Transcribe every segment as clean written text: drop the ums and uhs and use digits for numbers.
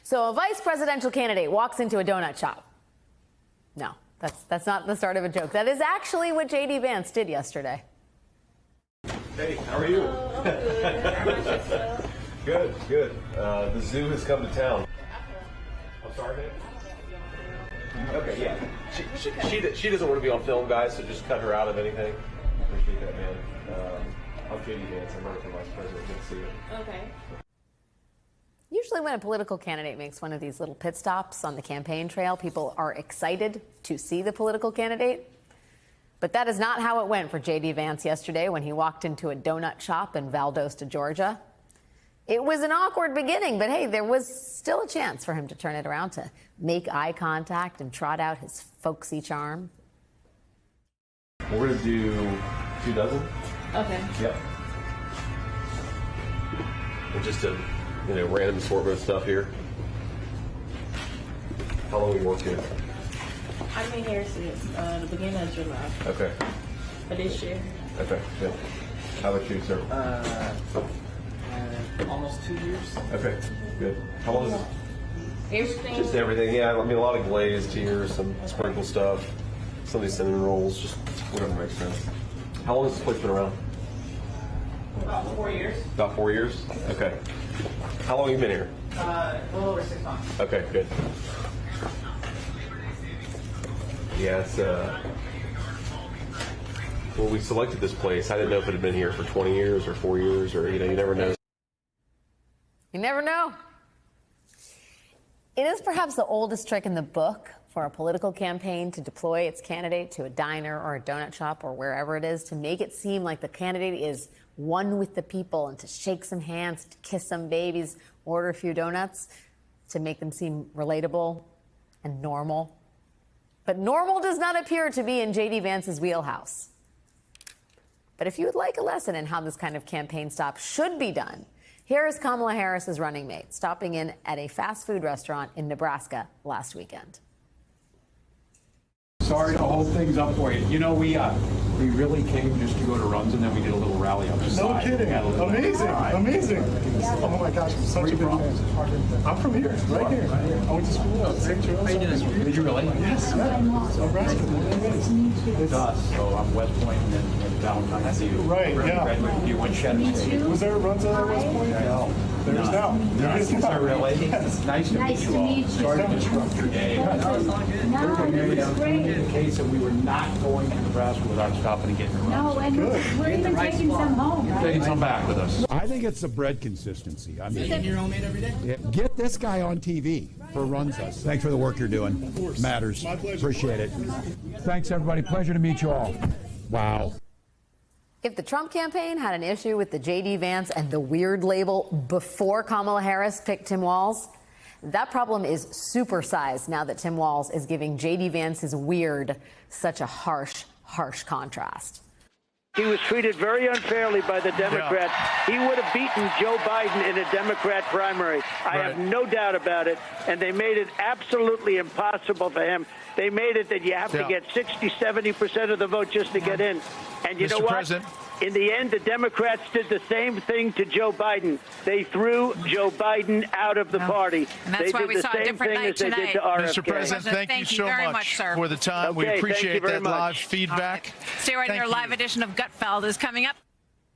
So a vice presidential candidate walks into a donut shop. No, that's not the start of a joke. That is actually what J.D. Vance did yesterday. Hey, how are you? Good, good. The zoo has come to town. I'm sorry, babe? Okay, yeah. She doesn't want to be on film, guys, so just cut her out of anything. Appreciate that, man. I'm J.D. Vance. I'm running for vice president. Good to see you. Okay. Usually when a political candidate makes one of these little pit stops on the campaign trail, people are excited to see the political candidate. But that is not how it went for J.D. Vance yesterday when he walked into a donut shop in Valdosta, Georgia. It was an awkward beginning, but hey, there was still a chance for him to turn it around, to make eye contact and trot out his folksy charm. We're going to do 2 dozen. Okay. Yep. And just a random assortment of stuff here. How long have you worked here? I've been here since the beginning of July. Okay. For this year. Okay, good. How about you, sir? Almost 2 years. Okay, good. How long is it? Everything. Just everything, yeah. I mean, a lot of glazed here, some sprinkle stuff, some of these cinnamon rolls, just whatever makes sense. How long has this place been around? About 4 years. About 4 years? Okay. How long have you been here? A little over 6 months. Okay, good. Yeah, it's, when we selected this place, I didn't know if it had been here for 20 years or 4 years, or, you never know. You never know. It is perhaps the oldest trick in the book for a political campaign to deploy its candidate to a diner or a donut shop or wherever it is, to make it seem like the candidate is one with the people, and to shake some hands, to kiss some babies, order a few donuts, to make them seem relatable and normal. But normal does not appear to be in J.D. Vance's wheelhouse. But if you would like a lesson in how this kind of campaign stop should be done, here is Kamala Harris's running mate stopping in at a fast food restaurant in Nebraska last weekend. Sorry to hold things up for you. We really came just to go to runs, and then we did a little rally on the side. No kidding. Amazing. Amazing. Oh my gosh, I'm such a big fan. I'm from here, right here. I went to school at St. Joe's. Did you really? Yes, Nebraska. It's us. So I'm West Point and then Valentine's. Right, yeah. You went Shannon State. Was there a runs at West Point? No. There's now. There is now. Really? Yes. Nice to meet you all. Sorry to disrupt your day. In case that we were not going to Nebraska without stopping and getting a run. No, and we're even taking some home, right? Taking some back with us. I think it's the bread consistency. I mean, Eating your own made every day? yeah, get this guy on TV for Runs Us. Thanks for the work you're doing. Of course. Matters. My pleasure. Appreciate it. Thanks, everybody. Pleasure to meet you all. Wow. If the Trump campaign had an issue with the J.D. Vance and the weird label before Kamala Harris picked Tim Walz, that problem is supersized now that Tim Walz is giving J.D. Vance's weird such a harsh contrast. He was treated very unfairly by the Democrats. He would have beaten Joe Biden in a Democrat primary. I have no doubt about it. And they made it absolutely impossible for him. They made it that you have to get 60, 70% of the vote just to get in. And you know what? President. In the end, the Democrats did the same thing to Joe Biden. They threw Joe Biden out of the party. And that's they why did we the saw a same different thing night as they tonight. did to RFK. Mr. President, thank you so very much much, sir. for the time. We Okay, appreciate thank you very that live much. feedback. Stay right there. Live edition of Gutfeld is coming up.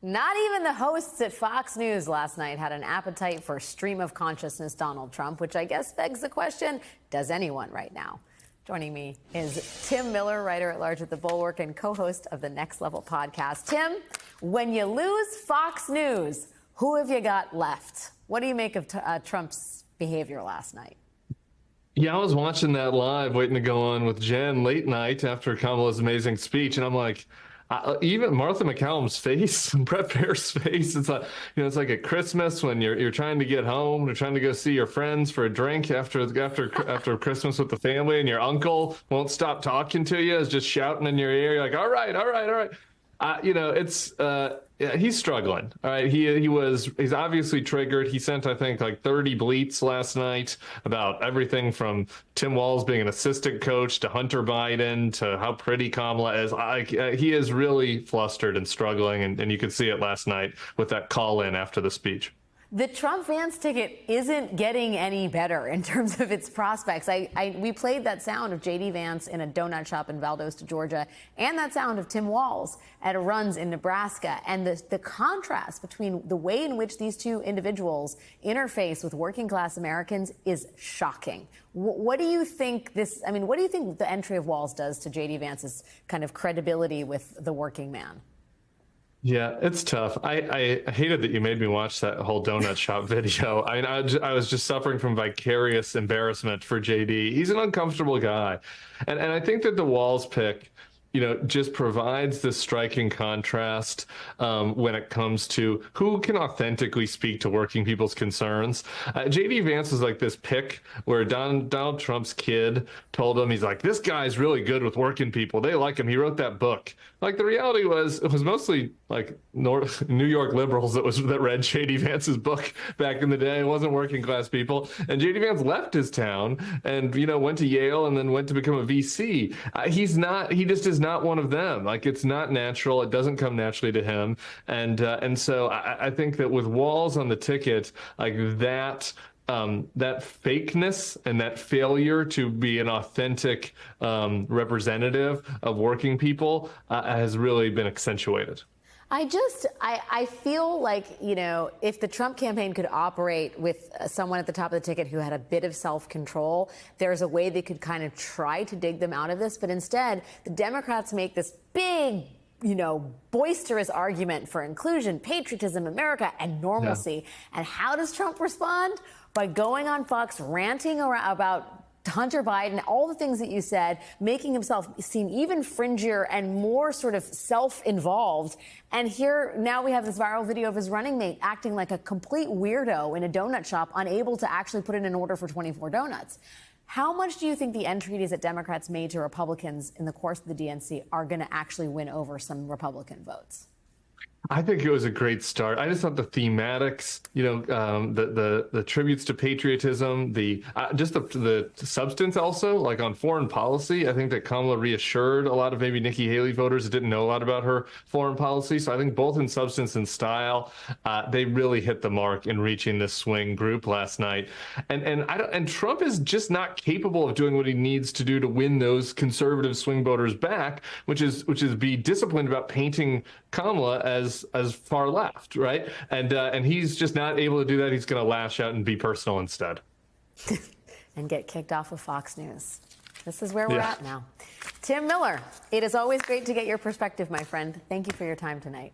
Not even the hosts at Fox News last night had an appetite for stream of consciousness Donald Trump, which I guess begs the question, does anyone right now? Joining me is Tim Miller, writer-at-large at The Bulwark and co-host of the Next Level podcast. Tim, when you lose Fox News, who have you got left? What do you make of Trump's behavior last night? Yeah, I was watching that live, waiting to go on with Jen late night after Kamala's amazing speech, and I'm like, even Martha McCallum's face and Brett Baer's face, it's like, it's like at Christmas when you're trying to get home, you're trying to go see your friends for a drink after Christmas with the family, and your uncle won't stop talking to you, is just shouting in your ear. You're like, all right. He's struggling. All right. He's obviously triggered. He sent, I think, like 30 bleats last night about everything from Tim Walz being an assistant coach to Hunter Biden to how pretty Kamala is. He is really flustered and struggling. And you could see it last night with that call in after the speech. The Trump-Vance ticket isn't getting any better in terms of its prospects. We played that sound of J.D. Vance in a donut shop in Valdosta, Georgia, and that sound of Tim Walz at a Runs in Nebraska. And the contrast between the way in which these two individuals interface with working-class Americans is shocking. What do you think what do you think the entry of Walz does to J.D. Vance's kind of credibility with the working man? Yeah, it's tough. I hated that you made me watch that whole donut shop video. I was just suffering from vicarious embarrassment for JD. He's an uncomfortable guy. And I think that the Walz pick, just provides this striking contrast when it comes to who can authentically speak to working people's concerns. J.D. Vance was like this pick where Donald Trump's kid told him, he's like, this guy's really good with working people. They like him. He wrote that book. Like, the reality was, it was mostly like New York liberals that read J.D. Vance's book back in the day. It wasn't working class people. And J.D. Vance left his town and, went to Yale and then went to become a VC. He just is not one of them. Like, it's not natural. It doesn't come naturally to him. And so I think that with Walz on the ticket, like that fakeness and that failure to be an authentic representative of working people has really been accentuated. I feel like, if the Trump campaign could operate with someone at the top of the ticket who had a bit of self-control, there's a way they could kind of try to dig them out of this. But instead, the Democrats make this big, boisterous argument for inclusion, patriotism, America, and normalcy. Yeah. And how does Trump respond? By going on Fox, ranting about Hunter Biden, all the things that you said, making himself seem even fringier and more sort of self-involved. And here, now we have this viral video of his running mate acting like a complete weirdo in a donut shop, unable to actually put in an order for 24 donuts. How much do you think the entreaties that Democrats made to Republicans in the course of the DNC are going to actually win over some Republican votes? I think it was a great start. I just thought the thematics, the tributes to patriotism, the substance also, like on foreign policy. I think that Kamala reassured a lot of maybe Nikki Haley voters that didn't know a lot about her foreign policy. So I think both in substance and style, they really hit the mark in reaching this swing group last night. And Trump is just not capable of doing what he needs to do to win those conservative swing voters back, which is be disciplined about painting Kamala as far left, right? And he's just not able to do that. He's going to lash out and be personal instead. And get kicked off of Fox News. This is where we're at now. Tim Miller, it is always great to get your perspective, my friend. Thank you for your time tonight.